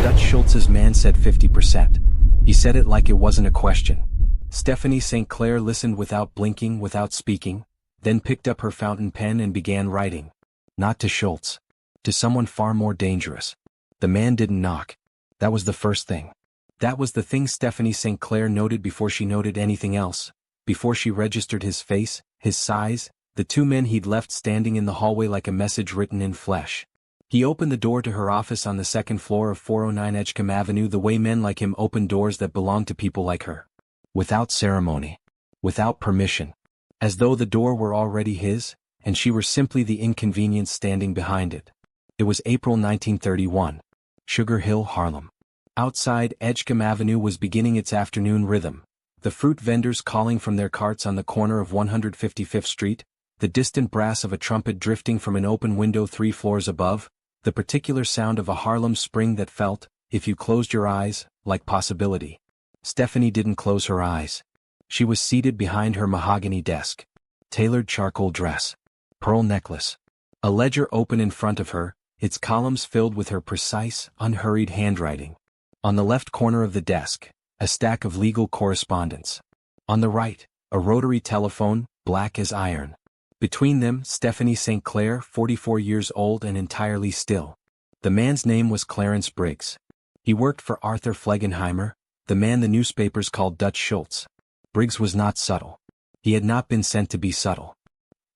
Dutch Schultz's man said 50%. He said it like it wasn't a question. Stephanie St. Clair listened without blinking, without speaking, then picked up her fountain pen and began writing. Not to Schultz. To someone far more dangerous. The man didn't knock. That was the first thing. That was the thing Stephanie St. Clair noted before she noted anything else, before she registered his face, his size, the two men he'd left standing in the hallway like a message written in flesh. He opened the door to her office on the second floor of 409 Edgecombe Avenue the way men like him open doors that belonged to people like her. Without ceremony. Without permission. As though the door were already his, and she were simply the inconvenience standing behind it. It was April 1931. Sugar Hill, Harlem. Outside, Edgecombe Avenue was beginning its afternoon rhythm. The fruit vendors calling from their carts on the corner of 155th Street, the distant brass of a trumpet drifting from an open window 3 floors above, the particular sound of a Harlem spring that felt, if you closed your eyes, like possibility. Stephanie didn't close her eyes. She was seated behind her mahogany desk. Tailored charcoal dress. Pearl necklace. A ledger open in front of her, its columns filled with her precise, unhurried handwriting. On the left corner of the desk, a stack of legal correspondence. On the right, a rotary telephone, black as iron. Between them, Stephanie St. Clair, 44 years old and entirely still. The man's name was Clarence Briggs. He worked for Arthur Flegenheimer, the man the newspapers called Dutch Schultz. Briggs was not subtle. He had not been sent to be subtle.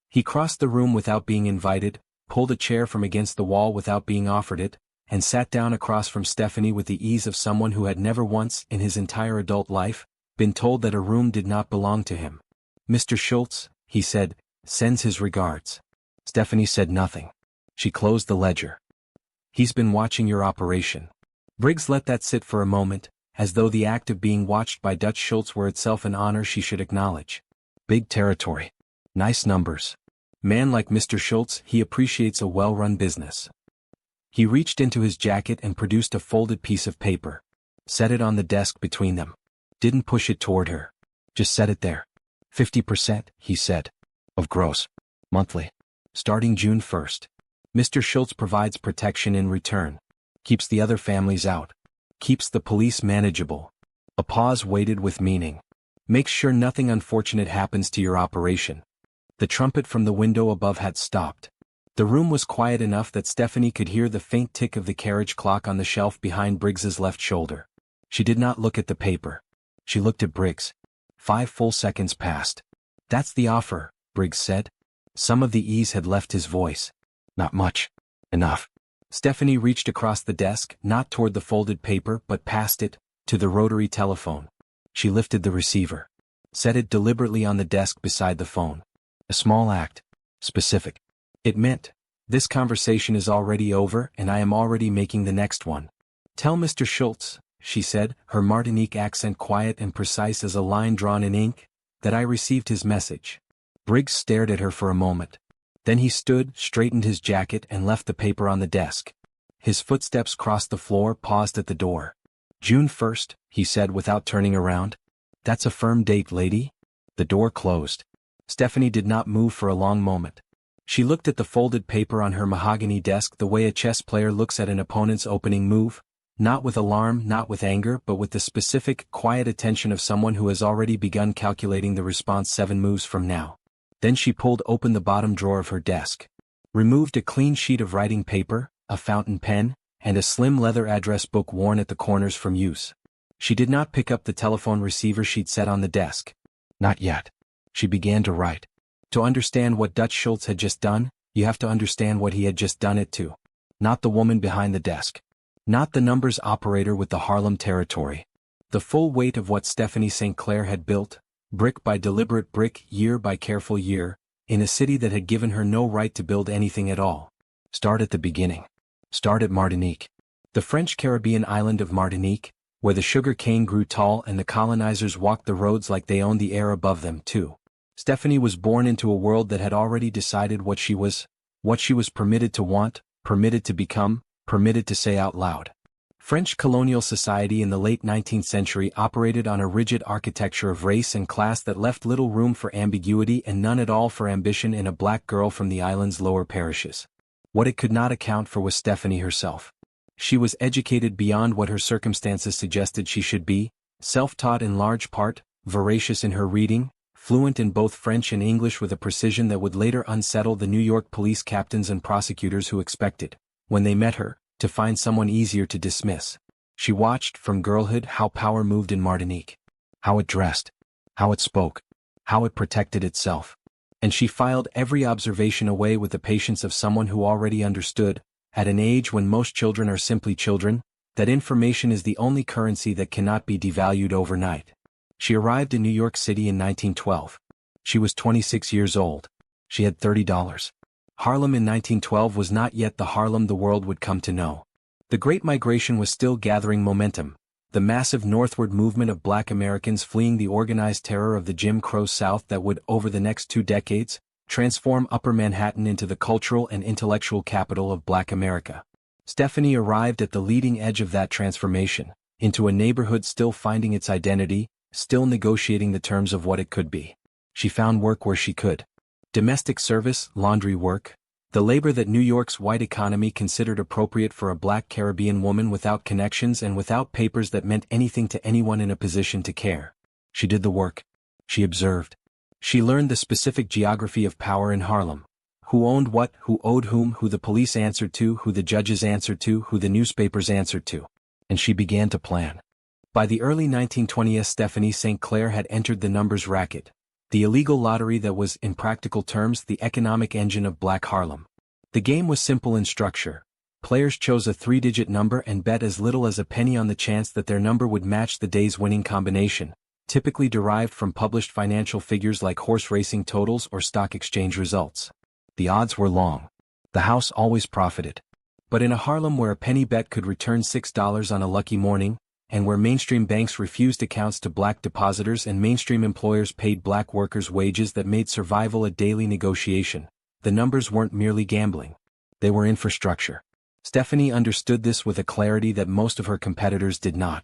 He crossed the room without being invited, pulled a chair from against the wall without being offered it, and sat down across from Stephanie with the ease of someone who had never once, in his entire adult life, been told that a room did not belong to him. "Mr. Schultz," he said, "sends his regards." Stephanie said nothing. She closed the ledger. "He's been watching your operation." Briggs let that sit for a moment, as though the act of being watched by Dutch Schultz were itself an honor she should acknowledge. Big territory. Nice numbers. Man like Mr. Schultz, he appreciates a well-run business. He reached into his jacket and produced a folded piece of paper. Set it on the desk between them. Didn't push it toward her. Just set it there. 50%, he said. Of gross. Monthly. Starting June 1st. Mr. Schultz provides protection in return. Keeps the other families out. Keeps the police manageable. A pause waited with meaning. Makes sure nothing unfortunate happens to your operation. The trumpet from the window above had stopped. The room was quiet enough that Stephanie could hear the faint tick of the carriage clock on the shelf behind Briggs's left shoulder. She did not look at the paper. She looked at Briggs. 5 full seconds passed. "That's the offer," Briggs said. Some of the ease had left his voice. "Not much. Enough." Stephanie reached across the desk, not toward the folded paper but past it, to the rotary telephone. She lifted the receiver. Set it deliberately on the desk beside the phone. A small act. Specific. It meant, this conversation is already over and I am already making the next one. "Tell Mr. Schultz," she said, her Martinique accent quiet and precise as a line drawn in ink, "that I received his message." Briggs stared at her for a moment. Then he stood, straightened his jacket and left the paper on the desk. His footsteps crossed the floor, paused at the door. "June 1st, he said without turning around. "That's a firm date, lady." The door closed. Stephanie did not move for a long moment. She looked at the folded paper on her mahogany desk the way a chess player looks at an opponent's opening move, not with alarm, not with anger, but with the specific, quiet attention of someone who has already begun calculating the response 7 moves from now. Then she pulled open the bottom drawer of her desk. Removed a clean sheet of writing paper, a fountain pen, and a slim leather address book worn at the corners from use. She did not pick up the telephone receiver she'd set on the desk. Not yet. She began to write. To understand what Dutch Schultz had just done, you have to understand what he had just done it to. Not the woman behind the desk. Not the numbers operator with the Harlem territory. The full weight of what Stephanie St. Clair had built, brick by deliberate brick, year by careful year, in a city that had given her no right to build anything at all. Start at the beginning. Start at Martinique. The French Caribbean island of Martinique, where the sugar cane grew tall and the colonizers walked the roads like they owned the air above them too. Stephanie was born into a world that had already decided what she was permitted to want, permitted to become, permitted to say out loud. French colonial society in the late 19th century operated on a rigid architecture of race and class that left little room for ambiguity and none at all for ambition in a black girl from the island's lower parishes. What it could not account for was Stephanie herself. She was educated beyond what her circumstances suggested she should be, self-taught in large part, voracious in her reading, fluent in both French and English with a precision that would later unsettle the New York police captains and prosecutors who expected, when they met her, to find someone easier to dismiss. She watched, from girlhood, how power moved in Martinique. How it dressed. How it spoke. How it protected itself. And she filed every observation away with the patience of someone who already understood, at an age when most children are simply children, that information is the only currency that cannot be devalued overnight. She arrived in New York City in 1912. She was 26 years old. She had $30. Harlem in 1912 was not yet the Harlem the world would come to know. The Great Migration was still gathering momentum, the massive northward movement of black Americans fleeing the organized terror of the Jim Crow South that would, over the next 2 decades, transform Upper Manhattan into the cultural and intellectual capital of black America. Stephanie arrived at the leading edge of that transformation, into a neighborhood still finding its identity, still negotiating the terms of what it could be. She found work where she could. Domestic service, laundry work, the labor that New York's white economy considered appropriate for a black Caribbean woman without connections and without papers that meant anything to anyone in a position to care. She did the work. She observed. She learned the specific geography of power in Harlem. Who owned what, who owed whom, who the police answered to, who the judges answered to, who the newspapers answered to. And she began to plan. By the early 1920s, Stephanie St. Clair had entered the numbers racket, the illegal lottery that was, in practical terms, the economic engine of black Harlem. The game was simple in structure. Players chose a 3-digit number and bet as little as a penny on the chance that their number would match the day's winning combination, typically derived from published financial figures like horse racing totals or stock exchange results. The odds were long. The house always profited. But in a Harlem where a penny bet could return $6 on a lucky morning, and where mainstream banks refused accounts to black depositors and mainstream employers paid black workers wages that made survival a daily negotiation, the numbers weren't merely gambling. They were infrastructure. Stephanie understood this with a clarity that most of her competitors did not.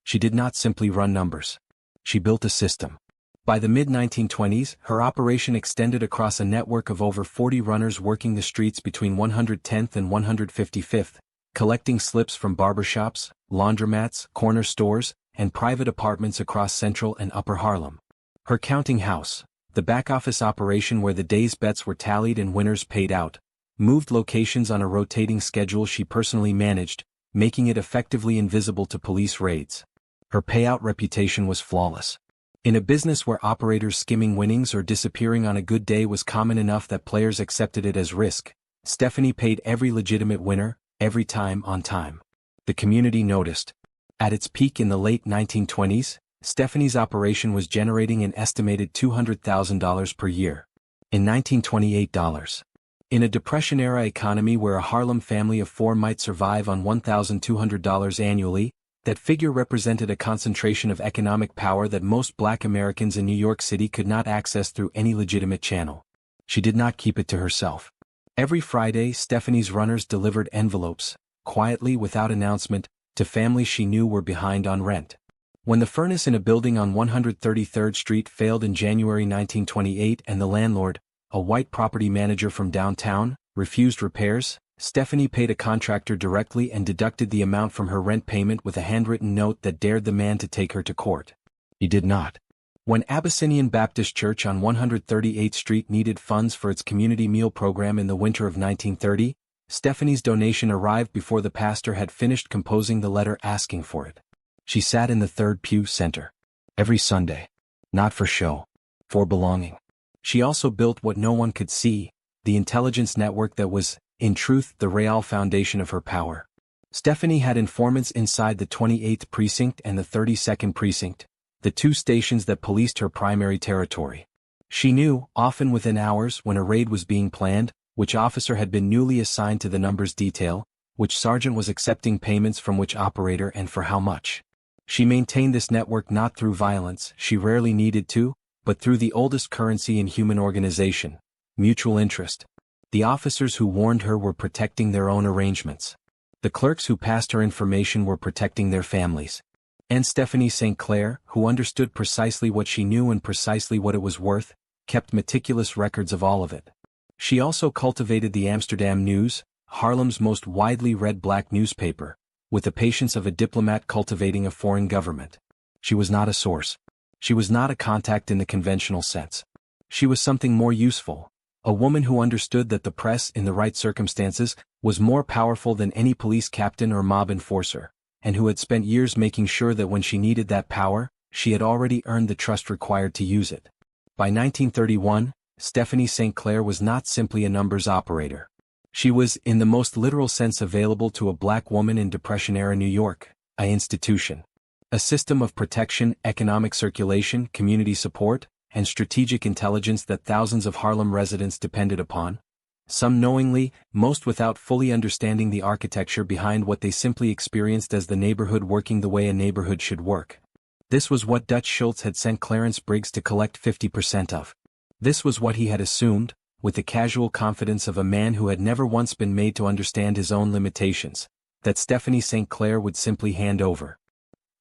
She did not simply run numbers. She built a system. By the mid-1920s, her operation extended across a network of over 40 runners working the streets between 110th and 155th, collecting slips from barbershops, laundromats, corner stores, and private apartments across Central and Upper Harlem. Her counting house, the back-office operation where the day's bets were tallied and winners paid out, moved locations on a rotating schedule she personally managed, making it effectively invisible to police raids. Her payout reputation was flawless. In a business where operators skimming winnings or disappearing on a good day was common enough that players accepted it as risk, Stephanie paid every legitimate winner, every time on time. The community noticed. At its peak in the late 1920s, Stephanie's operation was generating an estimated $200,000 per year. In 1928 dollars. In a Depression-era economy where a Harlem family of 4 might survive on $1,200 annually, that figure represented a concentration of economic power that most black Americans in New York City could not access through any legitimate channel. She did not keep it to herself. Every Friday, Stephanie's runners delivered envelopes, quietly without announcement, to families she knew were behind on rent. When the furnace in a building on 133rd Street failed in January 1928 and the landlord, a white property manager from downtown, refused repairs, Stephanie paid a contractor directly and deducted the amount from her rent payment with a handwritten note that dared the man to take her to court. He did not. When Abyssinian Baptist Church on 138th Street needed funds for its community meal program in the winter of 1930, Stephanie's donation arrived before the pastor had finished composing the letter asking for it. She sat in the third pew center. Every Sunday. Not for show. For belonging. She also built what no one could see, the intelligence network that was, in truth, the real foundation of her power. Stephanie had informants inside the 28th Precinct and the 32nd Precinct, the 2 stations that policed her primary territory. She knew, often within hours when a raid was being planned, which officer had been newly assigned to the numbers detail, which sergeant was accepting payments from which operator and for how much. She maintained this network not through violence, she rarely needed to, but through the oldest currency in human organization, mutual interest. The officers who warned her were protecting their own arrangements. The clerks who passed her information were protecting their families. And Stephanie St. Clair, who understood precisely what she knew and precisely what it was worth, kept meticulous records of all of it. She also cultivated the Amsterdam News, Haarlem's most widely read black newspaper, with the patience of a diplomat cultivating a foreign government. She was not a source. She was not a contact in the conventional sense. She was something more useful, a woman who understood that the press, in the right circumstances, was more powerful than any police captain or mob enforcer, and who had spent years making sure that when she needed that power, she had already earned the trust required to use it. By 1931, Stephanie St. Clair was not simply a numbers operator. She was, in the most literal sense available to a black woman in Depression-era New York, an institution. A system of protection, economic circulation, community support, and strategic intelligence that thousands of Haarlem residents depended upon. Some knowingly, most without fully understanding the architecture behind what they simply experienced as the neighborhood working the way a neighborhood should work. This was what Dutch Schultz had sent Clarence Briggs to collect 50% of. This was what he had assumed, with the casual confidence of a man who had never once been made to understand his own limitations, that Stephanie St. Clair would simply hand over.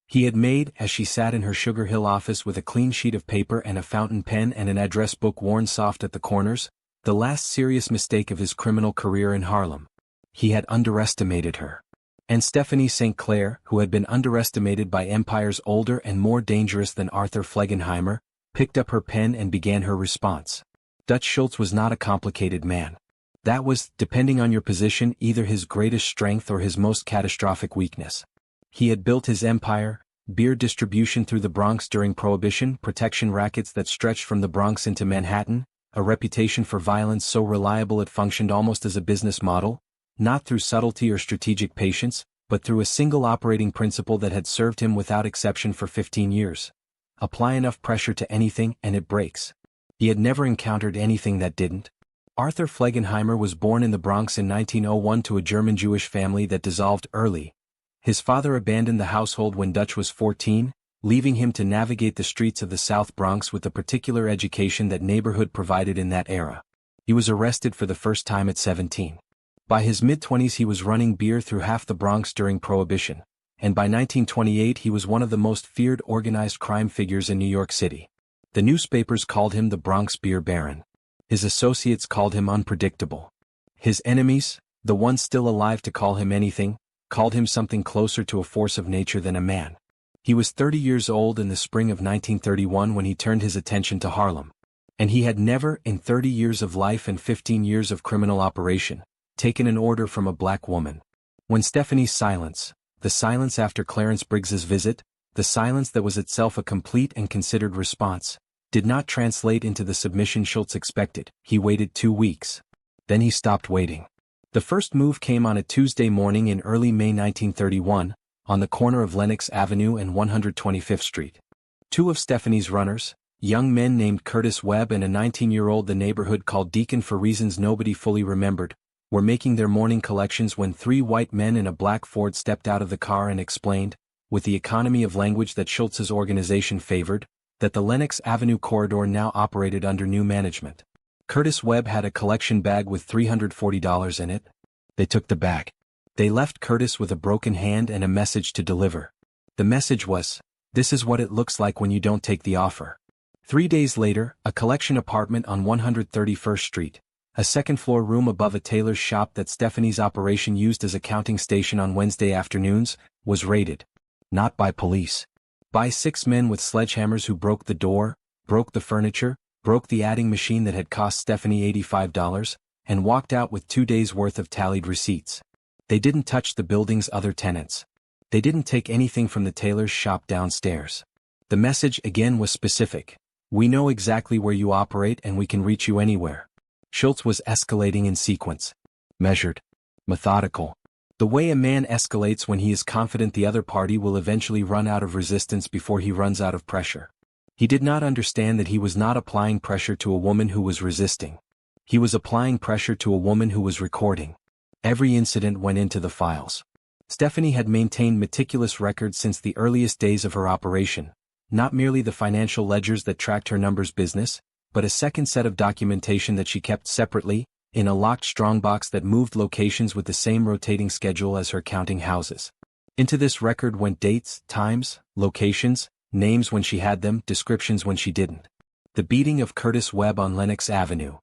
He had made, as she sat in her Sugar Hill office with a clean sheet of paper and a fountain pen and an address book worn soft at the corners, the last serious mistake of his criminal career in Haarlem. He had underestimated her. And Stephanie St. Clair, who had been underestimated by empires older and more dangerous than Arthur Flegenheimer, picked up her pen and began her response. Dutch Schultz was not a complicated man. That was, depending on your position, either his greatest strength or his most catastrophic weakness. He had built his empire, beer distribution through the Bronx during Prohibition, protection rackets that stretched from the Bronx into Manhattan, a reputation for violence so reliable it functioned almost as a business model, not through subtlety or strategic patience, but through a single operating principle that had served him without exception for 15 years. Apply enough pressure to anything and it breaks. He had never encountered anything that didn't. Arthur Flegenheimer was born in the Bronx in 1901 to a German-Jewish family that dissolved early. His father abandoned the household when Dutch was 14, leaving him to navigate the streets of the South Bronx with the particular education that neighborhood provided in that era. He was arrested for the first time at 17. By his mid-20s he was running beer through half the Bronx during Prohibition, and by 1928 he was one of the most feared organized crime figures in New York City. The newspapers called him the Bronx Beer Baron. His associates called him unpredictable. His enemies, the ones still alive to call him anything, called him something closer to a force of nature than a man. He was 30 years old in the spring of 1931 when he turned his attention to Haarlem. And he had never, in 30 years of life and 15 years of criminal operation, taken an order from a black woman. When Stephanie's silence, the silence after Clarence Briggs's visit, the silence that was itself a complete and considered response, did not translate into the submission Schultz expected, he waited 2 weeks. Then he stopped waiting. The first move came on a Tuesday morning in early May 1931, on the corner of Lenox Avenue and 125th Street. Two of Stephanie's runners, young men named Curtis Webb and a 19-year-old the neighborhood called Deacon for reasons nobody fully remembered, were making their morning collections when 3 white men in a black Ford stepped out of the car and explained, with the economy of language that Schultz's organization favored, that the Lenox Avenue corridor now operated under new management. Curtis Webb had a collection bag with $340 in it. They took the bag. They left Curtis with a broken hand and a message to deliver. The message was, "This is what it looks like when you don't take the offer." 3 days later, a collection apartment on 131st Street, a second-floor room above a tailor's shop that Stephanie's operation used as a counting station on Wednesday afternoons, was raided. Not by police. By 6 men with sledgehammers who broke the door, broke the furniture, broke the adding machine that had cost Stephanie $85, and walked out with 2 days' worth of tallied receipts. They didn't touch the building's other tenants. They didn't take anything from the tailor's shop downstairs. The message again was specific. We know exactly where you operate and we can reach you anywhere. Schultz was escalating in sequence. Measured. Methodical. The way a man escalates when he is confident the other party will eventually run out of resistance before he runs out of pressure. He did not understand that he was not applying pressure to a woman who was resisting. He was applying pressure to a woman who was recording. Every incident went into the files. Stephanie had maintained meticulous records since the earliest days of her operation, not merely the financial ledgers that tracked her numbers business, but a second set of documentation that she kept separately, in a locked strongbox that moved locations with the same rotating schedule as her counting houses. Into this record went dates, times, locations, names when she had them, descriptions when she didn't. The beating of Curtis Webb on Lenox Avenue.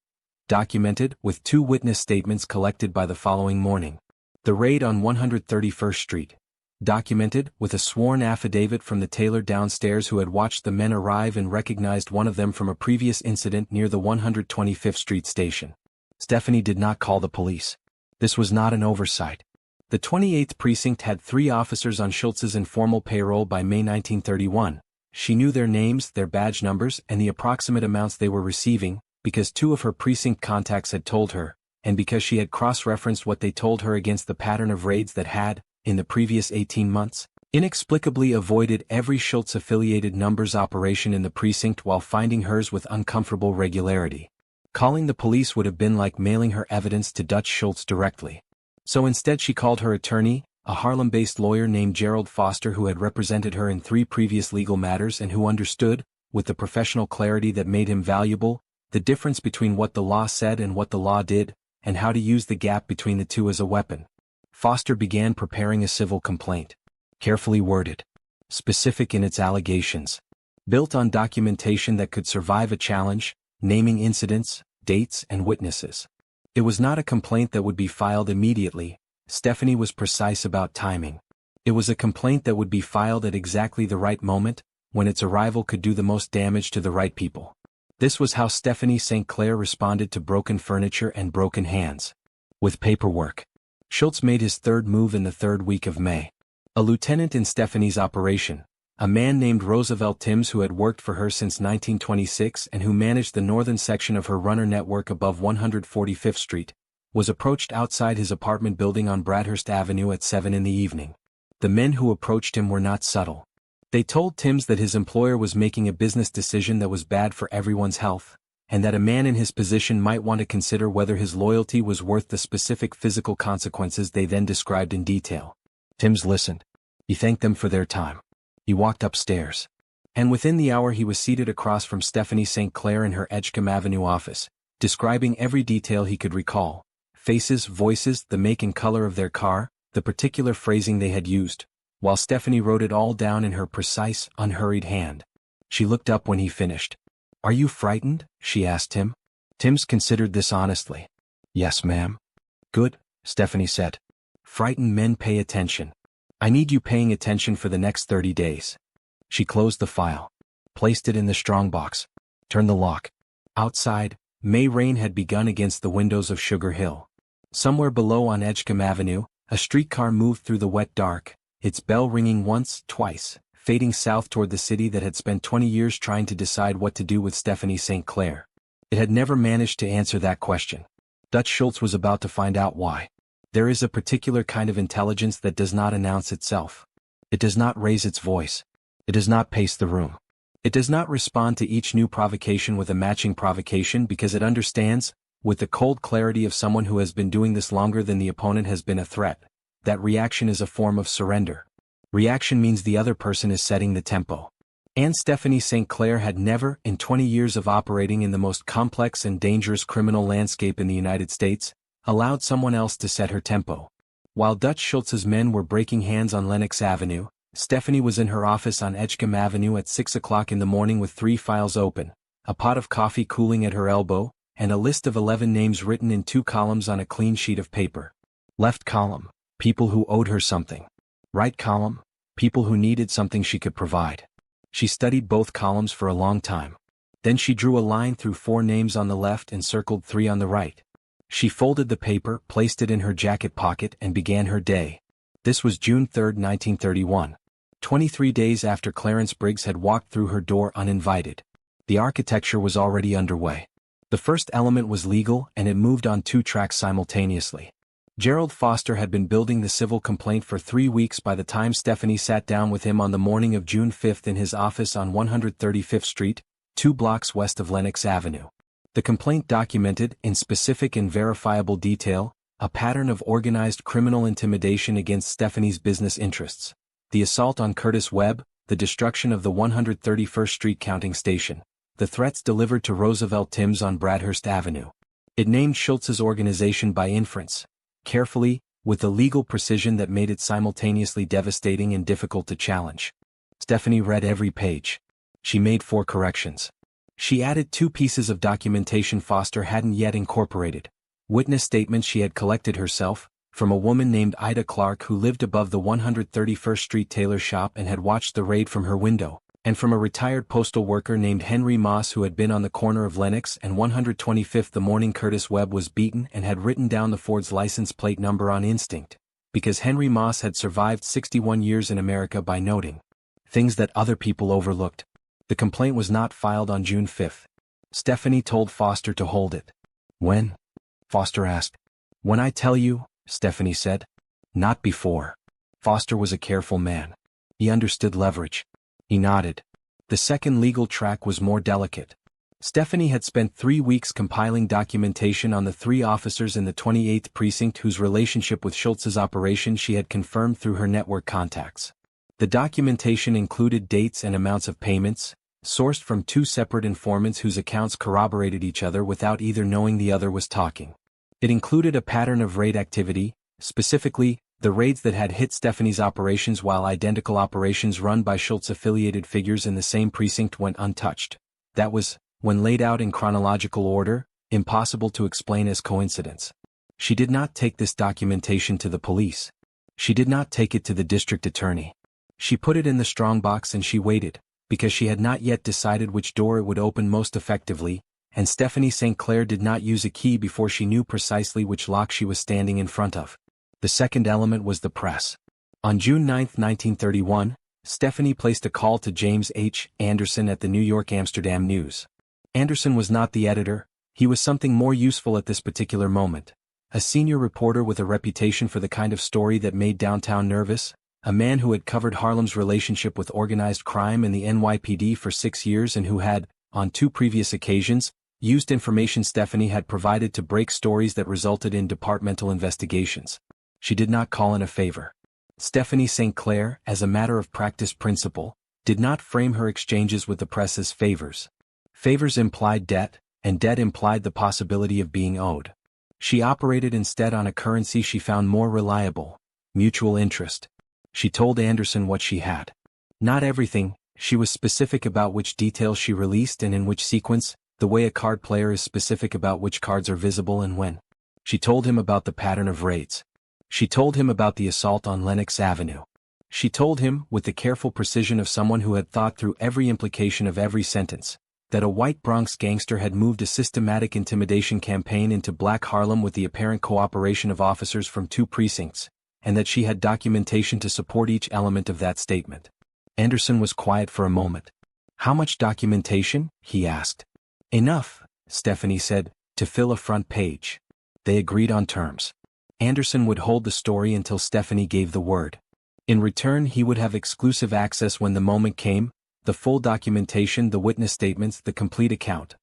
Documented, with 2 witness statements collected by the following morning. The raid on 131st Street. Documented, with a sworn affidavit from the tailor downstairs who had watched the men arrive and recognized one of them from a previous incident near the 125th Street station. Stephanie did not call the police. This was not an oversight. The 28th Precinct had 3 officers on Schultz's informal payroll by May 1931. She knew their names, their badge numbers, and the approximate amounts they were receiving, because 2 of her precinct contacts had told her, and because she had cross-referenced what they told her against the pattern of raids that had, in the previous 18 months, inexplicably avoided every Schultz-affiliated numbers operation in the precinct while finding hers with uncomfortable regularity. Calling the police would have been like mailing her evidence to Dutch Schultz directly. So instead she called her attorney, a Harlem-based lawyer named Gerald Foster who had represented her in 3 previous legal matters and who understood, with the professional clarity that made him valuable, the difference between what the law said and what the law did, and how to use the gap between the two as a weapon. Foster began preparing a civil complaint. Carefully worded. Specific in its allegations. Built on documentation that could survive a challenge, naming incidents, dates, and witnesses. It was not a complaint that would be filed immediately. Stephanie was precise about timing. It was a complaint that would be filed at exactly the right moment, when its arrival could do the most damage to the right people. This was how Stephanie St. Clair responded to broken furniture and broken hands. With paperwork. Schultz made his 3rd move in the 3rd week of May. A lieutenant in Stephanie's operation, a man named Roosevelt Timms who had worked for her since 1926 and who managed the northern section of her runner network above 145th Street, was approached outside his apartment building on Bradhurst Avenue at 7 in the evening. The men who approached him were not subtle. They told Timms that his employer was making a business decision that was bad for everyone's health, and that a man in his position might want to consider whether his loyalty was worth the specific physical consequences they then described in detail. Timms listened. He thanked them for their time. He walked upstairs. And within the hour he was seated across from Stephanie St. Clair in her Edgecombe Avenue office, describing every detail he could recall. Faces, voices, the make and color of their car, the particular phrasing they had used, while Stephanie wrote it all down in her precise, unhurried hand. She looked up when he finished. "Are you frightened?" she asked him. Timms considered this honestly. "Yes, ma'am." "Good," Stephanie said. "Frightened men pay attention. I need you paying attention for the next 30 days. She closed the file. Placed it in the strongbox. Turned the lock. Outside, May rain had begun against the windows of Sugar Hill. Somewhere below on Edgecombe Avenue, a streetcar moved through the wet dark, its bell ringing once, twice, fading south toward the city that had spent 20 years trying to decide what to do with Stephanie St. Clair. It had never managed to answer that question. Dutch Schultz was about to find out why. There is a particular kind of intelligence that does not announce itself. It does not raise its voice. It does not pace the room. It does not respond to each new provocation with a matching provocation because it understands, with the cold clarity of someone who has been doing this longer than the opponent has been a threat, that reaction is a form of surrender. Reaction means the other person is setting the tempo. And Stephanie St. Clair had never, in 20 years of operating in the most complex and dangerous criminal landscape in the United States, allowed someone else to set her tempo. While Dutch Schultz's men were breaking hands on Lenox Avenue, Stephanie was in her office on Edgecombe Avenue at 6 o'clock in the morning with 3 files open, a pot of coffee cooling at her elbow, and a list of 11 names written in 2 columns on a clean sheet of paper. Left column, people who owed her something. Right column, people who needed something she could provide. She studied both columns for a long time. Then she drew a line through 4 names on the left and circled 3 on the right. She folded the paper, placed it in her jacket pocket, and began her day. This was June 3, 1931. 23 days after Clarence Briggs had walked through her door uninvited. The architecture was already underway. The first element was legal, and it moved on 2 tracks simultaneously. Gerald Foster had been building the civil complaint for 3 weeks by the time Stephanie sat down with him on the morning of June 5 in his office on 135th Street, 2 blocks west of Lenox Avenue. The complaint documented, in specific and verifiable detail, a pattern of organized criminal intimidation against Stephanie's business interests. The assault on Curtis Webb, the destruction of the 131st Street counting station, the threats delivered to Roosevelt Timms on Bradhurst Avenue. It named Schultz's organization by inference, carefully, with a legal precision that made it simultaneously devastating and difficult to challenge. Stephanie read every page. She made 4 corrections. She added 2 pieces of documentation Foster hadn't yet incorporated. Witness statements she had collected herself, from a woman named Ida Clark who lived above the 131st Street tailor shop and had watched the raid from her window, and from a retired postal worker named Henry Moss who had been on the corner of Lenox and 125th the morning Curtis Webb was beaten and had written down the Ford's license plate number on instinct, because Henry Moss had survived 61 years in America by noting things that other people overlooked. The complaint was not filed on June 5. Stephanie told Foster to hold it. When? Foster asked. When I tell you, Stephanie said. Not before. Foster was a careful man. He understood leverage. He nodded. The second legal track was more delicate. Stephanie had spent 3 weeks compiling documentation on the 3 officers in the 28th Precinct whose relationship with Schultz's operation she had confirmed through her network contacts. The documentation included dates and amounts of payments, sourced from 2 separate informants whose accounts corroborated each other without either knowing the other was talking. It included a pattern of raid activity, specifically, the raids that had hit Stephanie's operations while identical operations run by Schultz-affiliated figures in the same precinct went untouched. That was, when laid out in chronological order, impossible to explain as coincidence. She did not take this documentation to the police. She did not take it to the district attorney. She put it in the strongbox and she waited, because she had not yet decided which door it would open most effectively, and Stephanie St. Clair did not use a key before she knew precisely which lock she was standing in front of. The second element was the press. On June 9, 1931, Stephanie placed a call to James H. Anderson at the New York Amsterdam News. Anderson was not the editor, he was something more useful at this particular moment. A senior reporter with a reputation for the kind of story that made downtown nervous, a man who had covered Harlem's relationship with organized crime and the NYPD for 6 years and who had, on 2 previous occasions, used information Stephanie had provided to break stories that resulted in departmental investigations. She did not call in a favor. Stephanie St. Clair, as a matter of practice principle, did not frame her exchanges with the press as favors. Favors implied debt, and debt implied the possibility of being owed. She operated instead on a currency she found more reliable: mutual interest. She told Anderson what she had. Not everything, she was specific about which details she released and in which sequence, the way a card player is specific about which cards are visible and when. She told him about the pattern of raids. She told him about the assault on Lenox Avenue. She told him, with the careful precision of someone who had thought through every implication of every sentence, that a white Bronx gangster had moved a systematic intimidation campaign into Black Harlem with the apparent cooperation of officers from 2 precincts, and that she had documentation to support each element of that statement. Anderson was quiet for a moment. How much documentation? He asked. Enough, Stephanie said, to fill a front page. They agreed on terms. Anderson would hold the story until Stephanie gave the word. In return, he would have exclusive access when the moment came, the full documentation, the witness statements, the complete account.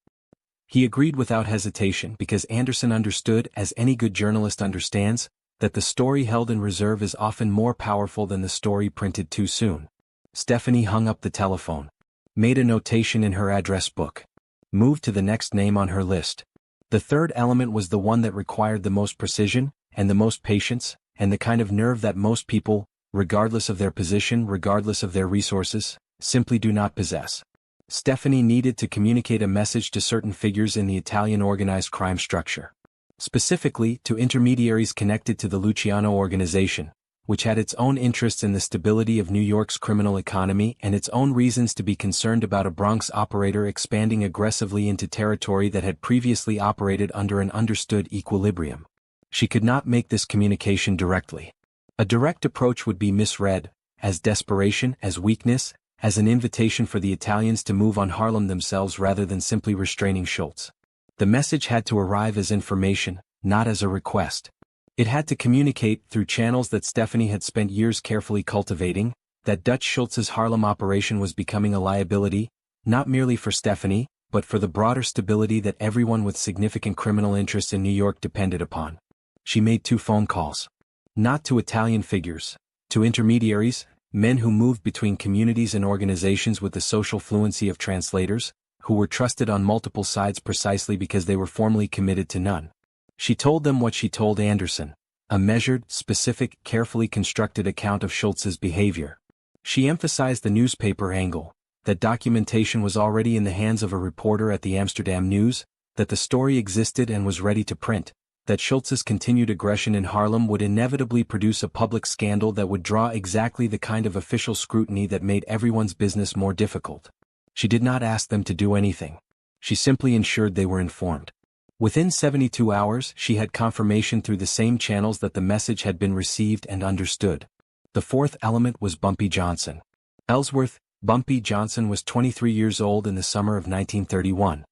He agreed without hesitation because Anderson understood, as any good journalist understands, that the story held in reserve is often more powerful than the story printed too soon. Stephanie hung up the telephone, made a notation in her address book, moved to the next name on her list. The third element was the one that required the most precision, and the most patience, and the kind of nerve that most people, regardless of their position, regardless of their resources, simply do not possess. Stephanie needed to communicate a message to certain figures in the Italian organized crime structure. Specifically, to intermediaries connected to the Luciano organization, which had its own interests in the stability of New York's criminal economy and its own reasons to be concerned about a Bronx operator expanding aggressively into territory that had previously operated under an understood equilibrium. She could not make this communication directly. A direct approach would be misread, as desperation, as weakness, as an invitation for the Italians to move on Harlem themselves rather than simply restraining Schultz. The message had to arrive as information, not as a request. It had to communicate, through channels that Stephanie had spent years carefully cultivating, that Dutch Schultz's Harlem operation was becoming a liability, not merely for Stephanie, but for the broader stability that everyone with significant criminal interests in New York depended upon. She made 2 phone calls. Not to Italian figures, to intermediaries, men who moved between communities and organizations with the social fluency of translators, who were trusted on multiple sides precisely because they were formally committed to none. She told them what she told Anderson, a measured, specific, carefully constructed account of Schultz's behavior. She emphasized the newspaper angle, that documentation was already in the hands of a reporter at the Amsterdam News, that the story existed and was ready to print, that Schultz's continued aggression in Haarlem would inevitably produce a public scandal that would draw exactly the kind of official scrutiny that made everyone's business more difficult. She did not ask them to do anything. She simply ensured they were informed. Within 72 hours, she had confirmation through the same channels that the message had been received and understood. The fourth element was Bumpy Johnson. Ellsworth Bumpy Johnson was 23 years old in the summer of 1931.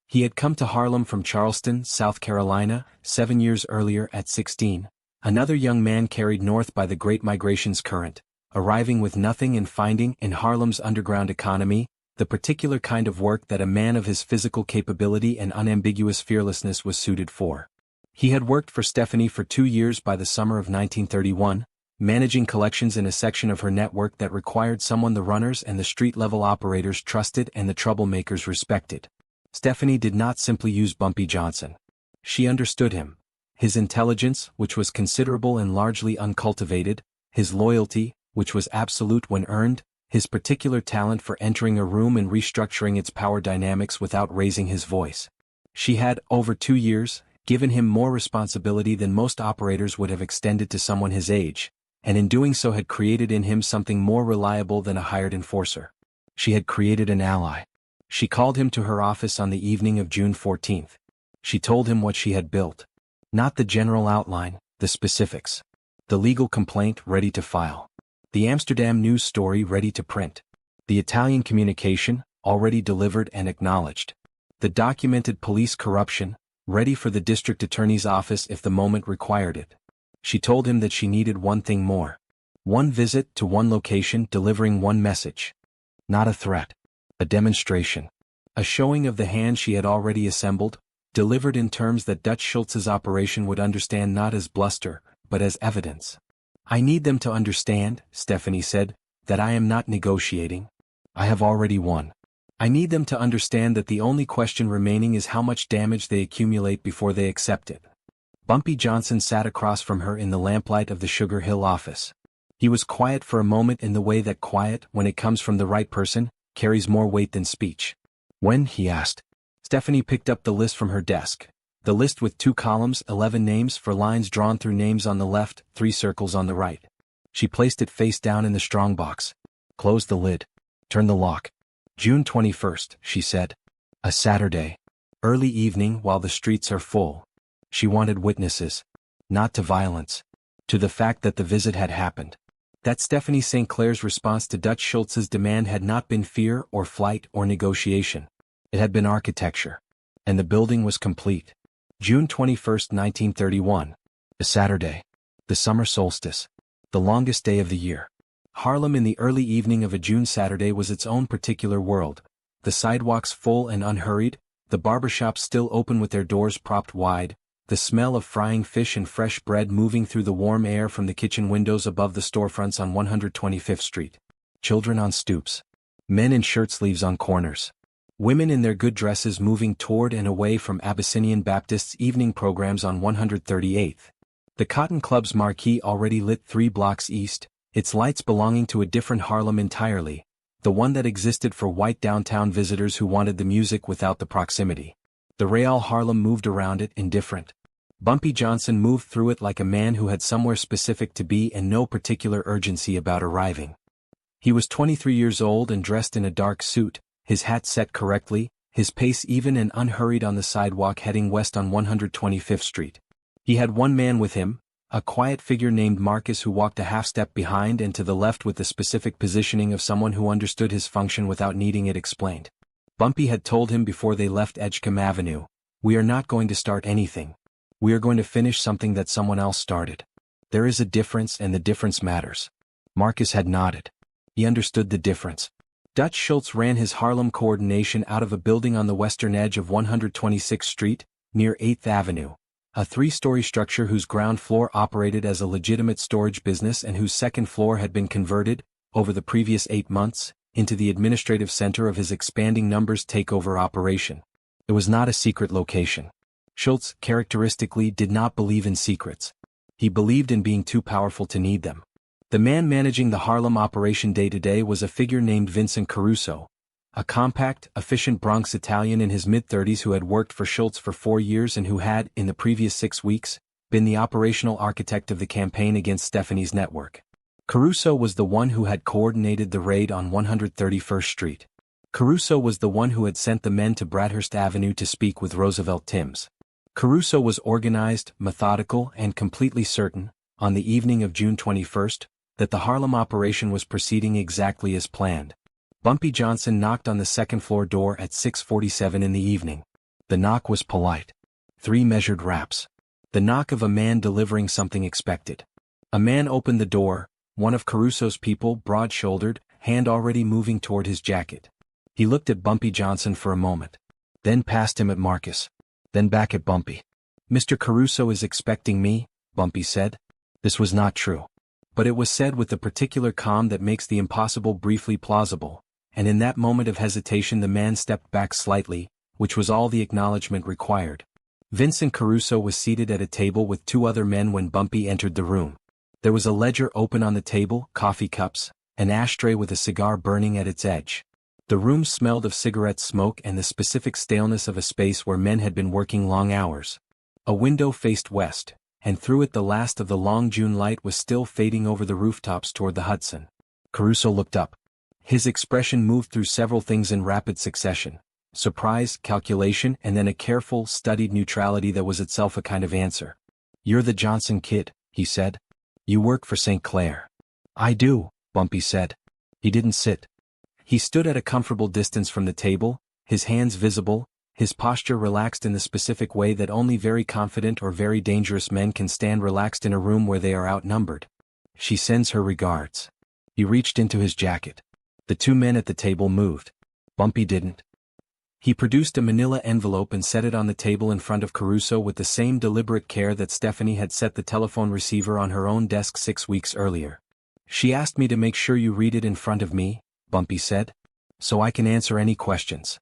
He had come to Haarlem from Charleston, South Carolina, 7 years earlier at 16, another young man carried north by the Great Migration's current, arriving with nothing and finding in Haarlem's underground economy the particular kind of work that a man of his physical capability and unambiguous fearlessness was suited for. He had worked for Stephanie for 2 years by the summer of 1931, managing collections in a section of her network that required someone the runners and the street-level operators trusted and the troublemakers respected. Stephanie did not simply use Bumpy Johnson. She understood him. His intelligence, which was considerable and largely uncultivated, his loyalty, which was absolute when earned, his particular talent for entering a room and restructuring its power dynamics without raising his voice. She had, over 2 years, given him more responsibility than most operators would have extended to someone his age, and in doing so had created in him something more reliable than a hired enforcer. She had created an ally. She called him to her office on the evening of June 14th. She told him what she had built. Not the general outline, the specifics. The legal complaint ready to file. The Amsterdam News story ready to print. The Italian communication, already delivered and acknowledged. The documented police corruption, ready for the district attorney's office if the moment required it. She told him that she needed one thing more. One visit to one location delivering one message. Not a threat. A demonstration. A showing of the hand she had already assembled, delivered in terms that Dutch Schultz's operation would understand not as bluster, but as evidence. I need them to understand, Stephanie said, that I am not negotiating. I have already won. I need them to understand that the only question remaining is how much damage they accumulate before they accept it. Bumpy Johnson sat across from her in the lamplight of the Sugar Hill office. He was quiet for a moment in the way that quiet, when it comes from the right person, carries more weight than speech. When, he asked. Stephanie picked up the list from her desk. The list with 2 columns, 11 names for lines drawn through names on the left, 3 circles on the right. She placed it face down in the strongbox. Closed the lid. Turned the lock. June 21st, she said. A Saturday. Early evening while the streets are full. She wanted witnesses. Not to violence. To the fact that the visit had happened. That Stephanie St. Clair's response to Dutch Schultz's demand had not been fear or flight or negotiation. It had been architecture. And the building was complete. June 21st, 1931. A Saturday. The summer solstice. The longest day of the year. Haarlem in the early evening of a June Saturday was its own particular world. The sidewalks full and unhurried, the barbershops still open with their doors propped wide, the smell of frying fish and fresh bread moving through the warm air from the kitchen windows above the storefronts on 125th Street. Children on stoops. Men in shirt sleeves on corners. Women in their good dresses moving toward and away from Abyssinian Baptist's evening programs on 138th. The Cotton Club's marquee already lit 3 blocks east, its lights belonging to a different Haarlem entirely, the one that existed for white downtown visitors who wanted the music without the proximity. The Real Haarlem moved around it, indifferent. Bumpy Johnson moved through it like a man who had somewhere specific to be and no particular urgency about arriving. He was 23 years old and dressed in a dark suit, his hat set correctly, his pace even and unhurried on the sidewalk heading west on 125th Street. He had one man with him, a quiet figure named Marcus who walked a half-step behind and to the left with the specific positioning of someone who understood his function without needing it explained. Bumpy had told him before they left Edgecombe Avenue, "We are not going to start anything. We are going to finish something that someone else started. There is a difference and the difference matters." Marcus had nodded. He understood the difference. Dutch Schultz ran his Haarlem coordination out of a building on the western edge of 126th Street, near 8th Avenue, a 3-story structure whose ground floor operated as a legitimate storage business and whose second floor had been converted, over the previous 8 months, into the administrative center of his expanding numbers takeover operation. It was not a secret location. Schultz, characteristically, did not believe in secrets. He believed in being too powerful to need them. The man managing the Harlem operation day-to-day was a figure named Vincent Caruso, a compact, efficient Bronx Italian in his mid-30s who had worked for Schultz for 4 years and who had, in the previous 6 weeks, been the operational architect of the campaign against Stephanie's network. Caruso was the one who had coordinated the raid on 131st Street. Caruso was the one who had sent the men to Bradhurst Avenue to speak with Roosevelt Timms. Caruso was organized, methodical, and completely certain, on the evening of June 21st, that the Harlem operation was proceeding exactly as planned. Bumpy Johnson knocked on the second-floor door at 6:47 in the evening. The knock was polite. 3 measured raps. The knock of a man delivering something expected. A man opened the door, one of Caruso's people, broad-shouldered, hand already moving toward his jacket. He looked at Bumpy Johnson for a moment. Then past him at Marcus. Then back at Bumpy. "Mr. Caruso is expecting me," Bumpy said. This was not true. But it was said with the particular calm that makes the impossible briefly plausible, and in that moment of hesitation the man stepped back slightly, which was all the acknowledgement required. Vincent Caruso was seated at a table with 2 other men when Bumpy entered the room. There was a ledger open on the table, coffee cups, an ashtray with a cigar burning at its edge. The room smelled of cigarette smoke and the specific staleness of a space where men had been working long hours. A window faced west, and through it the last of the long June light was still fading over the rooftops toward the Hudson. Caruso looked up. His expression moved through several things in rapid succession: surprise, calculation, and then a careful, studied neutrality that was itself a kind of answer. "You're the Johnson kid," he said. "You work for St. Clair." "I do," Bumpy said. He didn't sit. He stood at a comfortable distance from the table, his hands visible, his posture relaxed in the specific way that only very confident or very dangerous men can stand relaxed in a room where they are outnumbered. "She sends her regards." He reached into his jacket. The 2 men at the table moved. Bumpy didn't. He produced a manila envelope and set it on the table in front of Caruso with the same deliberate care that Stephanie had set the telephone receiver on her own desk 6 weeks earlier. "She asked me to make sure you read it in front of me," Bumpy said, "so I can answer any questions."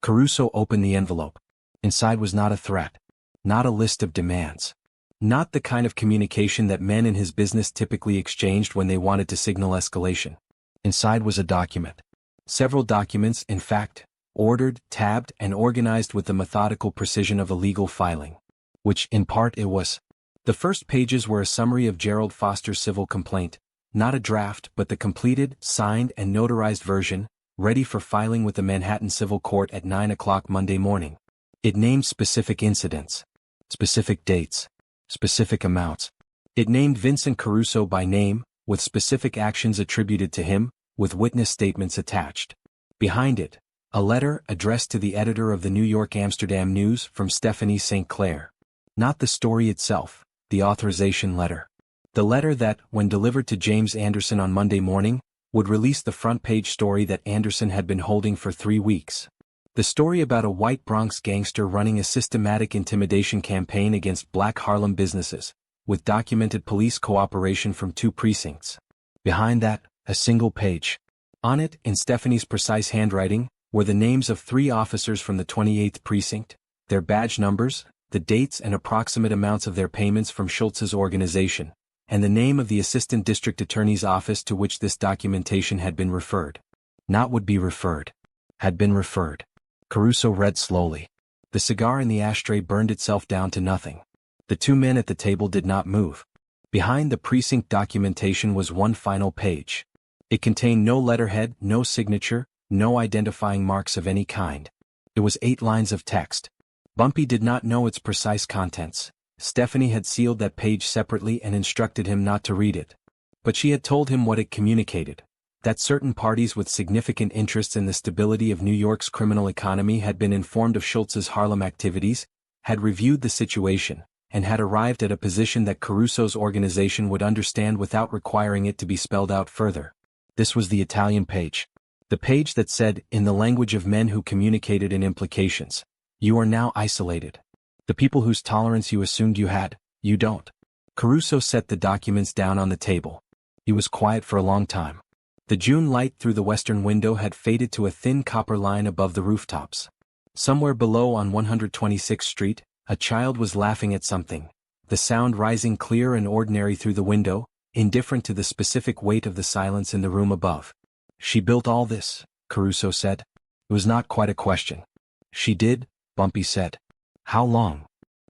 Caruso opened the envelope. Inside was not a threat. Not a list of demands. Not the kind of communication that men in his business typically exchanged when they wanted to signal escalation. Inside was a document. Several documents, in fact, ordered, tabbed, and organized with the methodical precision of a legal filing. Which, in part, it was. The first pages were a summary of Gerald Foster's civil complaint, not a draft but the completed, signed, and notarized version, ready for filing with the Manhattan Civil Court at 9 o'clock Monday morning. It named specific incidents, specific dates, specific amounts. It named Vincent Caruso by name, with specific actions attributed to him, with witness statements attached. Behind it, a letter addressed to the editor of the New York Amsterdam News from Stephanie St. Clair. Not the story itself, the authorization letter. The letter that, when delivered to James Anderson on Monday morning, would release the front-page story that Anderson had been holding for 3 weeks. The story about a white Bronx gangster running a systematic intimidation campaign against black Harlem businesses, with documented police cooperation from 2 precincts. Behind that, a single page. On it, in Stephanie's precise handwriting, were the names of 3 officers from the 28th precinct, their badge numbers, the dates and approximate amounts of their payments from Schultz's organization, and the name of the assistant district attorney's office to which this documentation had been referred. Not would be referred. Had been referred. Caruso read slowly. The cigar in the ashtray burned itself down to nothing. The 2 men at the table did not move. Behind the precinct documentation was one final page. It contained no letterhead, no signature, no identifying marks of any kind. It was 8 lines of text. Bumpy did not know its precise contents. Stephanie had sealed that page separately and instructed him not to read it. But she had told him what it communicated: that certain parties with significant interests in the stability of New York's criminal economy had been informed of Schultz's Harlem activities, had reviewed the situation, and had arrived at a position that Caruso's organization would understand without requiring it to be spelled out further. This was the Italian page. The page that said, in the language of men who communicated in implications, "You are now isolated. The people whose tolerance you assumed you had, you don't." Caruso set the documents down on the table. He was quiet for a long time. The June light through the western window had faded to a thin copper line above the rooftops. Somewhere below on 126th Street, a child was laughing at something, the sound rising clear and ordinary through the window, indifferent to the specific weight of the silence in the room above. "She built all this," Caruso said. It was not quite a question. "She did," Bumpy said. "How long?"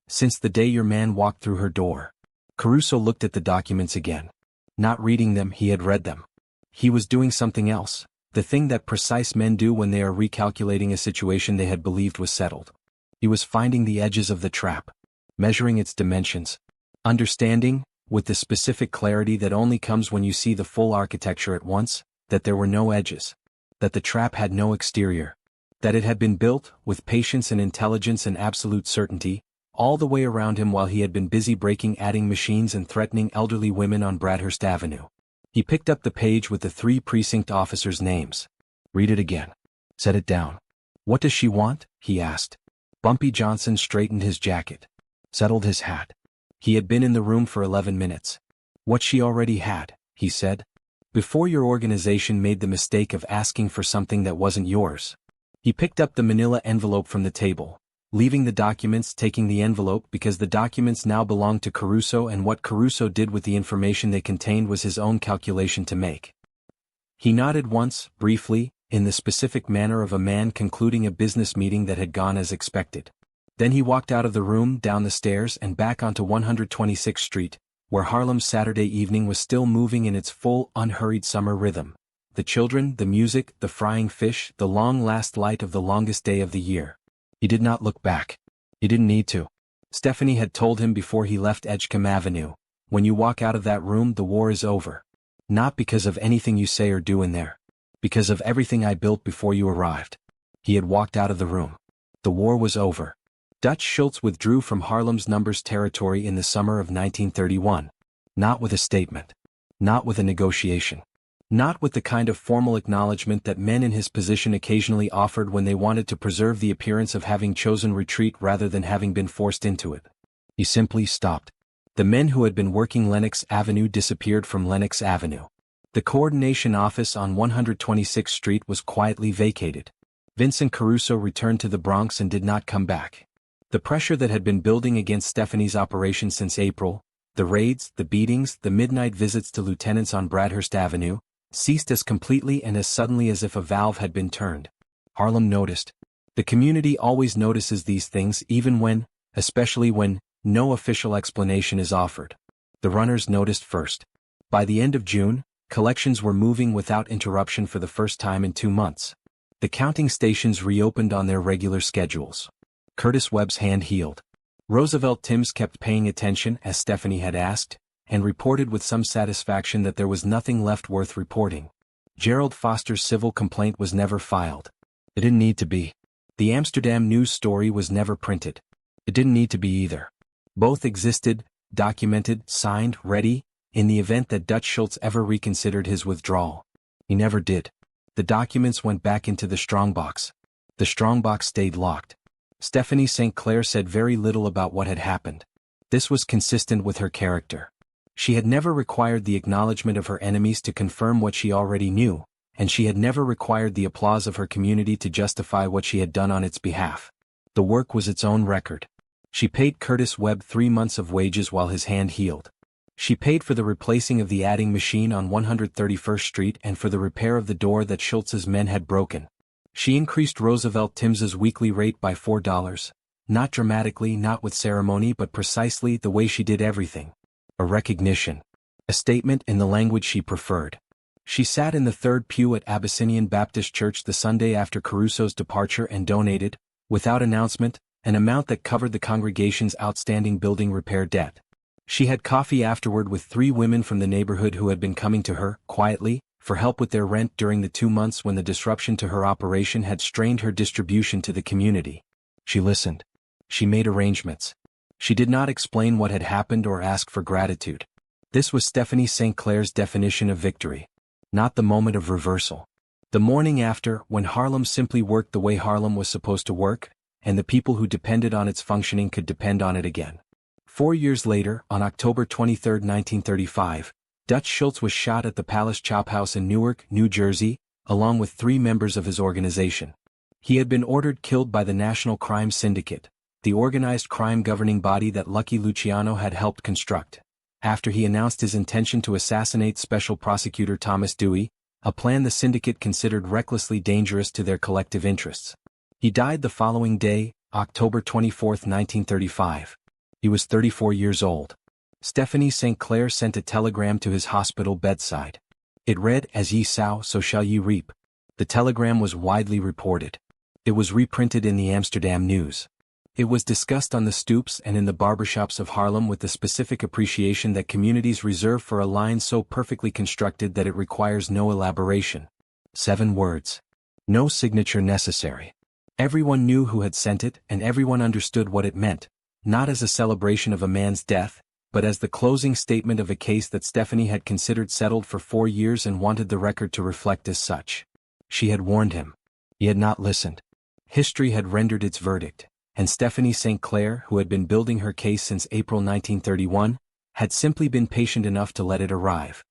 "Since the day your man walked through her door." Caruso looked at the documents again. Not reading them, he had read them. He was doing something else, the thing that precise men do when they are recalculating a situation they had believed was settled. He was finding the edges of the trap, measuring its dimensions, understanding, with the specific clarity that only comes when you see the full architecture at once, that there were no edges, that the trap had no exterior, that it had been built, with patience and intelligence and absolute certainty, all the way around him while he had been busy breaking adding machines and threatening elderly women on Bradhurst Avenue. He picked up the page with the 3 precinct officers' names. "Read it again." "Set it down." "What does she want?" he asked. Bumpy Johnson straightened his jacket, settled his hat. He had been in the room for 11 minutes. "What she already had," he said. "Before your organization made the mistake of asking for something that wasn't yours." He picked up the manila envelope from the table, leaving the documents, taking the envelope because the documents now belonged to Caruso, and what Caruso did with the information they contained was his own calculation to make. He nodded once, briefly, in the specific manner of a man concluding a business meeting that had gone as expected. Then he walked out of the room, down the stairs and back onto 126th Street, where Harlem's Saturday evening was still moving in its full, unhurried summer rhythm. The children, the music, the frying fish, the long last light of the longest day of the year. He did not look back. He didn't need to. Stephanie had told him before he left Edgecombe Avenue, "When you walk out of that room, the war is over. Not because of anything you say or do in there. Because of everything I built before you arrived." He had walked out of the room. The war was over. Dutch Schultz withdrew from Harlem's numbers territory in the summer of 1931. Not with a statement. Not with a negotiation. Not with the kind of formal acknowledgement that men in his position occasionally offered when they wanted to preserve the appearance of having chosen retreat rather than having been forced into it. He simply stopped. The men who had been working Lenox Avenue disappeared from Lenox Avenue. The coordination office on 126th Street was quietly vacated. Vincent Caruso returned to the Bronx and did not come back. The pressure that had been building against Stephanie's operation since April, the raids, the beatings, the midnight visits to lieutenants on Bradhurst Avenue, ceased as completely and as suddenly as if a valve had been turned. Harlem noticed. The community always notices these things even when, especially when, no official explanation is offered. The runners noticed first. By the end of June, collections were moving without interruption for the first time in 2 months. The counting stations reopened on their regular schedules. Curtis Webb's hand healed. Roosevelt Timms kept paying attention as Stephanie had asked, and reported with some satisfaction that there was nothing left worth reporting. Gerald Foster's civil complaint was never filed. It didn't need to be. The Amsterdam news story was never printed. It didn't need to be either. Both existed, documented, signed, ready, in the event that Dutch Schultz ever reconsidered his withdrawal. He never did. The documents went back into the strongbox. The strongbox stayed locked. Stephanie St. Clair said very little about what had happened. This was consistent with her character. She had never required the acknowledgement of her enemies to confirm what she already knew, and she had never required the applause of her community to justify what she had done on its behalf. The work was its own record. She paid Curtis Webb 3 months of wages while his hand healed. She paid for the replacing of the adding machine on 131st Street and for the repair of the door that Schultz's men had broken. She increased Roosevelt Timms's weekly rate by $4, not dramatically, not with ceremony, but precisely the way she did everything. A recognition. A statement in the language she preferred. She sat in the third pew at Abyssinian Baptist Church the Sunday after Caruso's departure and donated, without announcement, an amount that covered the congregation's outstanding building repair debt. She had coffee afterward with 3 women from the neighborhood who had been coming to her, quietly, for help with their rent during the 2 months when the disruption to her operation had strained her distribution to the community. She listened. She made arrangements. She did not explain what had happened or ask for gratitude. This was Stephanie St. Clair's definition of victory. Not the moment of reversal. The morning after, when Harlem simply worked the way Harlem was supposed to work, and the people who depended on its functioning could depend on it again. 4 years later, on October 23, 1935, Dutch Schultz was shot at the Palace Chop House in Newark, New Jersey, along with 3 members of his organization. He had been ordered killed by the National Crime Syndicate, the organized crime governing body that Lucky Luciano had helped construct, after he announced his intention to assassinate Special Prosecutor Thomas Dewey, a plan the syndicate considered recklessly dangerous to their collective interests. He died the following day, October 24, 1935. He was 34 years old. Stephanie St. Clair sent a telegram to his hospital bedside. It read, "As ye sow, so shall ye reap." The telegram was widely reported. It was reprinted in the Amsterdam News. It was discussed on the stoops and in the barbershops of Harlem with the specific appreciation that communities reserve for a line so perfectly constructed that it requires no elaboration. 7 words. No signature necessary. Everyone knew who had sent it, and everyone understood what it meant, not as a celebration of a man's death, but as the closing statement of a case that Stephanie had considered settled for 4 years and wanted the record to reflect as such. She had warned him. He had not listened. History had rendered its verdict, and Stephanie St. Clair, who had been building her case since April 1931, had simply been patient enough to let it arrive.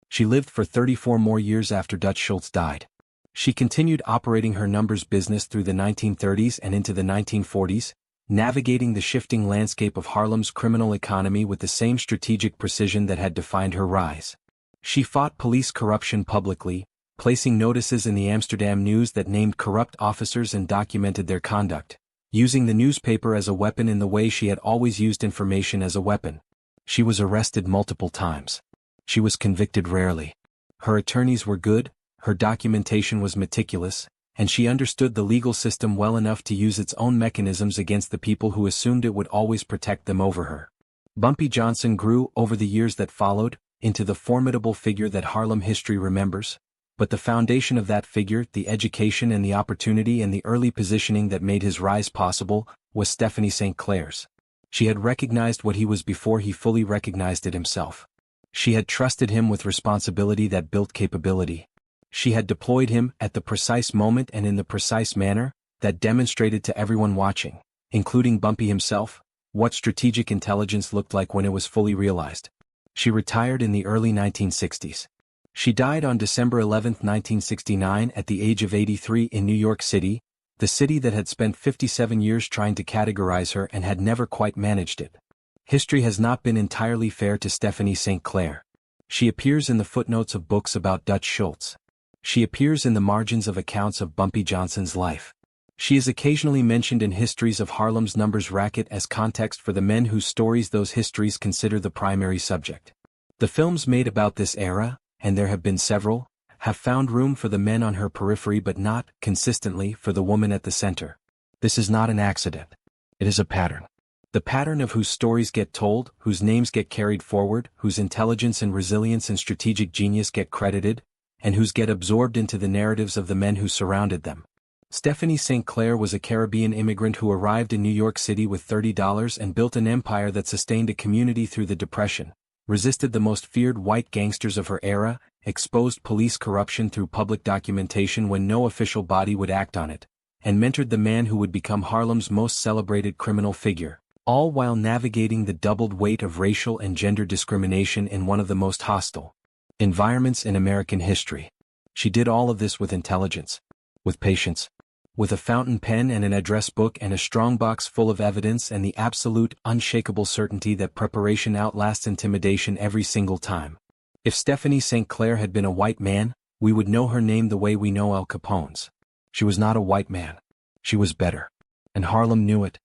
She lived for 34 more years after Dutch Schultz died. She continued operating her numbers business through the 1930s and into the 1940s, navigating the shifting landscape of Harlem's criminal economy with the same strategic precision that had defined her rise. She fought police corruption publicly, placing notices in the Amsterdam News that named corrupt officers and documented their conduct, using the newspaper as a weapon in the way she had always used information as a weapon. She was arrested multiple times. She was convicted rarely. Her attorneys were good, her documentation was meticulous, and she understood the legal system well enough to use its own mechanisms against the people who assumed it would always protect them over her. Bumpy Johnson grew, over the years that followed, into the formidable figure that Harlem history remembers, but the foundation of that figure, the education and the opportunity and the early positioning that made his rise possible, was Stephanie St. Clair's. She had recognized what he was before he fully recognized it himself. She had trusted him with responsibility that built capability. She had deployed him at the precise moment and in the precise manner that demonstrated to everyone watching, including Bumpy himself, what strategic intelligence looked like when it was fully realized. She retired in the early 1960s. She died on December 11, 1969 at the age of 83 in New York City, the city that had spent 57 years trying to categorize her and had never quite managed it. History has not been entirely fair to Stephanie St. Clair. She appears in the footnotes of books about Dutch Schultz. She appears in the margins of accounts of Bumpy Johnson's life. She is occasionally mentioned in histories of Harlem's numbers racket as context for the men whose stories those histories consider the primary subject. The films made about this era, and there have been several, have found room for the men on her periphery but not, consistently, for the woman at the center. This is not an accident. It is a pattern. The pattern of whose stories get told, whose names get carried forward, whose intelligence and resilience and strategic genius get credited, and whose get absorbed into the narratives of the men who surrounded them. Stephanie St. Clair was a Caribbean immigrant who arrived in New York City with $30 and built an empire that sustained a community through the Depression, resisted the most feared white gangsters of her era, exposed police corruption through public documentation when no official body would act on it, and mentored the man who would become Harlem's most celebrated criminal figure, all while navigating the doubled weight of racial and gender discrimination in one of the most hostile environments in American history. She did all of this with intelligence, with patience, with a fountain pen and an address book and a strongbox full of evidence and the absolute, unshakable certainty that preparation outlasts intimidation every single time. If Stephanie St. Clair had been a white man, we would know her name the way we know Al Capone's. She was not a white man. She was better. And Harlem knew it,